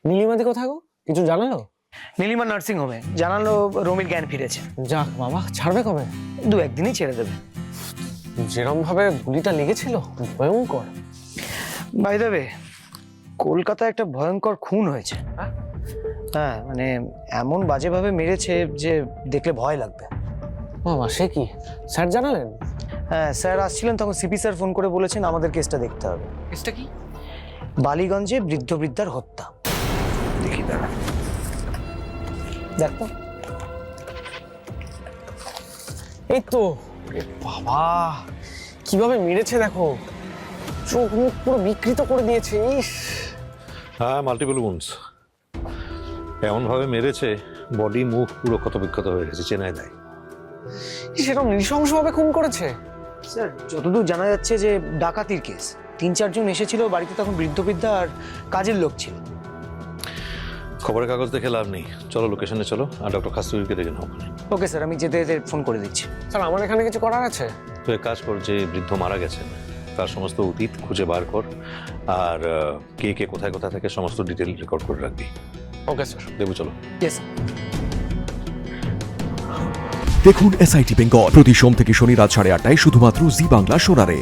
নীলিমাদি কোথায় গো, কিছু জানালো? নীলিমা নার্সিং হোমে, জানালো রমির জ্ঞান ফিরেছে। যাক বাবা, ছাড়বে কবে? 2-1 দিনই ছেড়ে দেবে। যেরম ভাবে গুলিটা লেগেছিল ভয়ঙ্কর। বাই দ্য ওয়ে, কলকাতায় একটা ভয়ঙ্কর খুন হয়েছে। হ্যাঁ, মানে এমন বাজেভাবে মেরেছে যে দেখলে ভয় লাগবে। বাবা, সে কি? স্যার জানালেন? হ্যাঁ, স্যার আসছিলেন তখন সিপি স্যার ফোন করে বলেছেন আমাদের কেসটা দেখতে হবে। কেসটা কি? বালিগঞ্জে বৃদ্ধ বৃদ্ধার হত্যা। দেখি দাঁড়া, দেখ তো। এই তো। এ বাবা, কিভাবে মেরেছে দেখো, চোখ মুখ পুরো বিকৃত করে দিয়েছে। ইস, হ্যাঁ, মাল্টিপল উন্ডস। এমনভাবে মেরেছে বডি মুখ পুরো ক্ষতবিক্ষত হয়ে গেছে, চেনাই দেয়। সেরকম নৃশংসভাবে খুন করেছে? স্যার, যতদূর জানা যাচ্ছে যে ডাকাতির কেস। 3-4 জন এসেছিল বাড়িতে, তখন বৃদ্ধ বৃদ্ধা আর কাজের লোক ছিল। খবরের কাগজ দেখে লাভ নেই, চলো লোকেশনে চলো, আর ডক্টর খাস্তুরিকে ডেকে নাও। ওকে স্যার, আমি যেতে যেতে ফোন করে দিচ্ছি। স্যার, আমার এখানে কিছু করার আছে? তো এক কাজ কর, যে বৃদ্ধ মারা গেছেন তার সমস্ত অতীত খুঁজে বার কর, আর কে কে কোথায় কোথায় থাকে সমস্ত ডিটেল রেকর্ড করে রাখবি। Okay sir. দেবু, চলো। ইয়েস। দেখুন SIT বেঙ্গল প্রতি সোম থেকে শনি রাত 8:30টায় শুধুমাত্র জি বাংলা সোনারে।